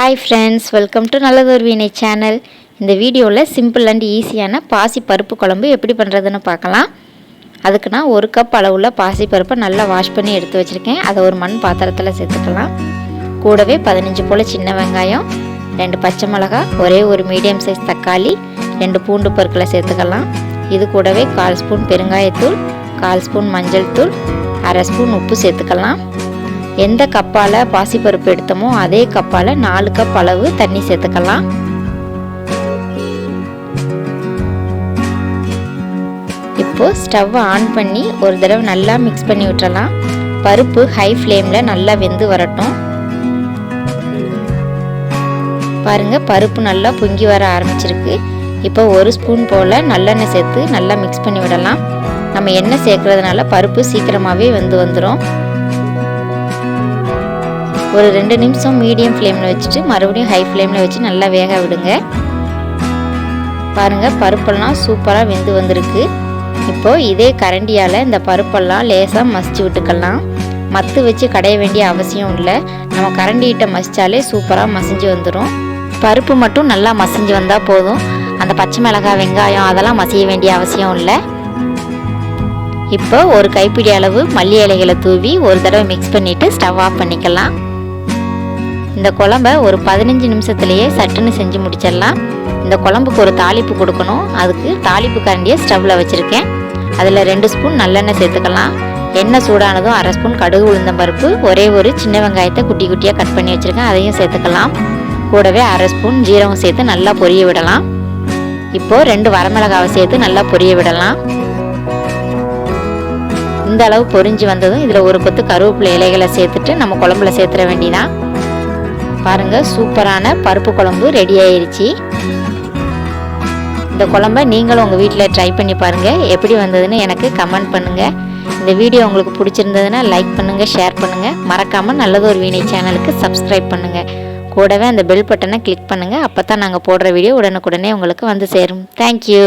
Hi friends, welcome to Nallathor Veenai channel. இந்த வீடியோல simple and ஈஸியான பாசி பருப்பு குழம்பு எப்படி பண்றதுன்னு பார்க்கலாம். அதுக்கு நான் 1 கப் அளவுள்ள பாசி பருப்பை நல்லா வாஷ் பண்ணி எடுத்து வச்சிருக்கேன். அதை ஒரு மண் பாத்திரத்துல சேர்த்துக்கலாம். கூடவே 15 போல சின்ன வெங்காயம், 2 பச்சை மிளகாய், ஒரே ஒரு மீடியம் சைஸ் தக்காளி, 2 பூண்டு பற்களை சேர்த்துக்கலாம். இது கூடவே 1/4 ஸ்பூன் பெருங்காயத்தூள், 1/4 ஸ்பூன் மஞ்சள் தூள், 1/2 ஸ்பூன் உப்பு சேர்த்துக்கலாம். எந்த கப்பால பாசி பருப்பு எடுத்தோமோ அதே கப்பால 4 கப் அளவு தண்ணி சேர்த்துக்கலாம். இப்போ ஸ்டவ் ஆன் பண்ணி ஒரு தடவை நல்லா மிக்ஸ் பண்ணி விட்டுறலாம். பருப்பு ஹை ஃப்ளேம்ல நல்லா வெந்து வரட்டும். பாருங்க, பருப்பு நல்லா பொங்கி வர ஆரம்பிச்சிருக்கு. இப்போ 1 ஸ்பூன் போல நல்லெண்ணெய் சேர்த்து நல்லா மிக்ஸ் பண்ணி விடலாம். நம்ம எண்ணெய் சேர்க்கறதுனால பருப்பு சீக்கிரமாவே வெந்து வந்துடும். ஒரு 2 நிமிஷம் மீடியம் ஃப்ளேமில் வச்சுட்டு மறுபடியும் ஹை ஃப்ளேமில் வச்சு நல்லா வேக விடுங்க. பாருங்கள், பருப்பெல்லாம் சூப்பராக வெந்து வந்திருக்கு. இப்போது இதே கரண்டியால் இந்த பருப்பெல்லாம் லேசாக மசிச்சு விட்டுக்கலாம். மத்து வச்சு கடைய வேண்டிய அவசியம் இல்லை. நம்ம கரண்டிகிட்ட மசித்தாலே சூப்பராக மசிஞ்சு வந்துடும். பருப்பு மட்டும் நல்லா மசிஞ்சு வந்தால் போதும். அந்த பச்சை மிளகாய், வெங்காயம் அதெல்லாம் மசிய வேண்டிய அவசியம் இல்லை. இப்போ ஒரு கைப்பிடி அளவு மல்லி இலைகளை தூவி ஒரு தடவை மிக்ஸ் பண்ணிவிட்டு ஸ்டவ் ஆஃப் பண்ணிக்கலாம். இந்த குழம்ப ஒரு 15 நிமிஷத்துலேயே சட்டுன்னு செஞ்சு முடிச்சிடலாம். இந்த குழம்புக்கு ஒரு தாளிப்பு கொடுக்கணும். அதுக்கு தாளிப்பு கரண்டியை ஸ்டவ்வில் வச்சுருக்கேன். அதில் 2 ஸ்பூன் நல்லெண்ணெய் சேர்த்துக்கலாம். எண்ணெய் சூடானதும் 1/2 ஸ்பூன் கடுகு உளுந்தம் பருப்பு, ஒரே ஒரு சின்ன வெங்காயத்தை குட்டி குட்டியாக கட் பண்ணி வச்சுருக்கேன், அதையும் சேர்த்துக்கலாம். கூடவே 1/2 ஸ்பூன் ஜீரகம் சேர்த்து நல்லா பொரிய விடலாம். இப்போது 2 வரமிளகாவை சேர்த்து நல்லா பொரிய விடலாம். இந்த அளவு பொரிஞ்சு வந்ததும் இதில் ஒரு கொத்து கருவேப்பிலை இலைகளை சேர்த்துட்டு நம்ம குழம்புல சேர்த்துட வேண்டியதான். பாருங்க, சூப்பரான பருப்பு குழம்பு ரெடி ஆயிருச்சு. இந்த குழம்ப நீங்களும் உங்கள் வீட்டில் ட்ரை பண்ணி பாருங்கள். எப்படி வந்ததுன்னு எனக்கு கமெண்ட் பண்ணுங்கள். இந்த வீடியோ உங்களுக்கு பிடிச்சிருந்ததுன்னா லைக் பண்ணுங்கள், ஷேர் பண்ணுங்கள். மறக்காமல் நல்லதொரு வீணை சேனலுக்கு சப்ஸ்கிரைப் பண்ணுங்கள். கூடவே அந்த பெல் பட்டனை கிளிக் பண்ணுங்கள். அப்போ தான் நாங்கள் போடுற வீடியோ உடனுக்குடனே உங்களுக்கு வந்து சேரும். தேங்க்யூ.